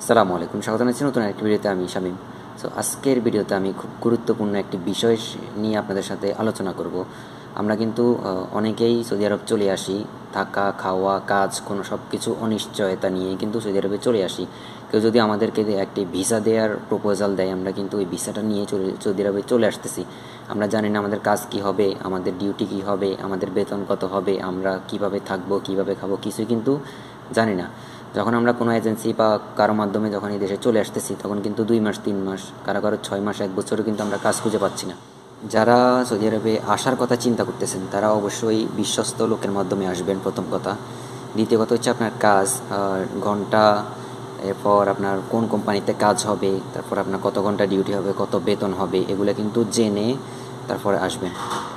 আসসালামু আলাইকুম, স্বাগত জানাচ্ছি নতুন একটি ভিডিওতে। আমি শামীম। সো আজকের ভিডিওতে আমি খুব গুরুত্বপূর্ণ একটি বিষয় নিয়ে আপনাদের সাথে আলোচনা করব। আমরা কিন্তু অনেকেই সৌদি আরব চলে আসি, থাকা খাওয়া কাজ কোনো সব কিছু অনিশ্চয়তা নিয়ে কিন্তু সৌদি আরবে চলে আসি। কেউ যদি আমাদেরকে একটি ভিসা দেওয়ার প্রপোজাল দেয়, আমরা কিন্তু ওই ভিসাটা নিয়ে সৌদি আরবে চলে আসতেছি। আমরা জানি না আমাদের কাজ কি হবে, আমাদের ডিউটি কি হবে, আমাদের বেতন কত হবে, আমরা কিভাবে থাকবো, কিভাবে খাবো, কিছুই কিন্তু জানি না। যখন আমরা কোনো এজেন্সি বা কারো মাধ্যমে যখন এই দেশে চলে আসতেছি, তখন কিন্তু 2 মাস 3 মাস, কারো 6 মাস 1 বছরও কিন্তু আমরা কাজ খুঁজে পাচ্ছি না। যারা সৌদি আরবে আসার কথা চিন্তা করতেছেন, তারা অবশ্যই বিশ্বস্ত লোকের মাধ্যমে আসবেন, প্রথম কথা। দ্বিতীয় কথা হচ্ছে আপনার কাজ, ঘন্টা, এরপর আপনার কোন কোম্পানিতে কাজ হবে, তারপর আপনার কত ঘন্টা ডিউটি হবে, কত বেতন হবে, এগুলো কিন্তু জেনে তারপরে আসবেন।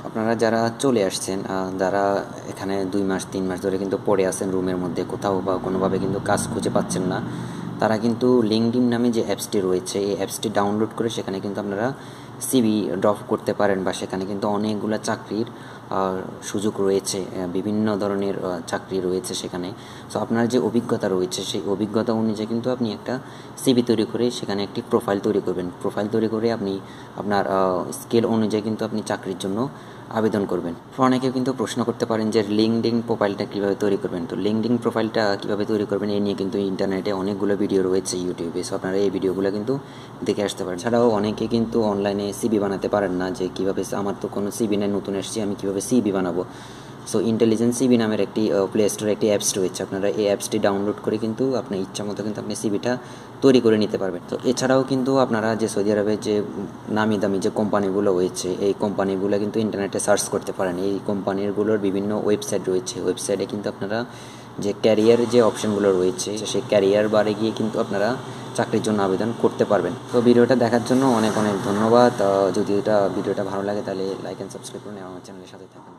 আপনারা যারা চলে আসছেন, যারা এখানে 2 মাস 3 মাস ধরে কিন্তু পড়ে আছেন রুমের মধ্যে, কোথাও বা কোনোভাবে কিন্তু কাজ খুঁজে পাচ্ছেন না, তারা কিন্তু লিঙ্কডইন নামে যে অ্যাপসটি রয়েছে, এই অ্যাপসটি ডাউনলোড করে সেখানে কিন্তু আপনারা সিভি ড্রপ করতে পারেন, বা সেখানে কিন্তু অনেকগুলো চাকরির সুযোগ রয়েছে, বিভিন্ন ধরনের চাকরি রয়েছে সেখানে। সো আপনার যে অভিজ্ঞতা রয়েছে, সেই অভিজ্ঞতা অনুযায়ী কিন্তু আপনি একটা সিভি তৈরি করে সেখানে একটি প্রোফাইল তৈরি করবেন। প্রোফাইল তৈরি করে আপনি আপনার স্কিল অনুযায়ী কিন্তু আপনি চাকরির জন্য আবেদন করবেন। অনেকে কিন্তু প্রশ্ন করতে পারেন যে লিঙ্কডইন প্রোফাইলটা কীভাবে তৈরি করবেন। তো লিঙ্কডইন প্রোফাইলটা কীভাবে তৈরি করবেন, এই নিয়ে কিন্তু ইন্টারনেটে অনেকগুলো ভিডিও রয়েছে ইউটিউবে। সো আপনারা এই ভিডিওগুলো কিন্তু দেখে আসতে পারেন। ছাড়াও অনেকে কিন্তু অনলাইনে সিভি বানাতে পারেন না, যে কীভাবে আমার তো কোনো সিভি নেই, নতুন এসেছি, আমি কীভাবে সিভি বানাবো। সো ইন্টেলিজেন্ট সিভি নামের একটি প্লে স্টোরে একটি অ্যাপস রয়েছে, আপনারা এই অ্যাপসটি ডাউনলোড করে কিন্তু আপনার ইচ্ছা মতো কিন্তু আপনি সিভিটা তৈরি করে নিতে পারবেন। তো এছাড়াও কিন্তু আপনারা যে সৌদি আরবের যে নামি দামি যে কোম্পানিগুলো রয়েছে, এই কোম্পানিগুলো কিন্তু ইন্টারনেটে সার্চ করতে পারেন। এই কোম্পানিগুলোর বিভিন্ন ওয়েবসাইট রয়েছে, ওয়েবসাইটে কিন্তু আপনারা যে ক্যারিয়ার যে অপশানগুলো রয়েছে, সেই ক্যারিয়ার বারে গিয়ে কিন্তু আপনারা চাকরির জন্য আবেদন করতে পারবেন। তো ভিডিওটা দেখার জন্য অনেক অনেক ধন্যবাদ। যদি ভিডিওটা ভালো লাগে তাহলে লাইক অ্যান্ড সাবস্ক্রাইব করুন এবং আমার চ্যানেলের সাথে থাকুন।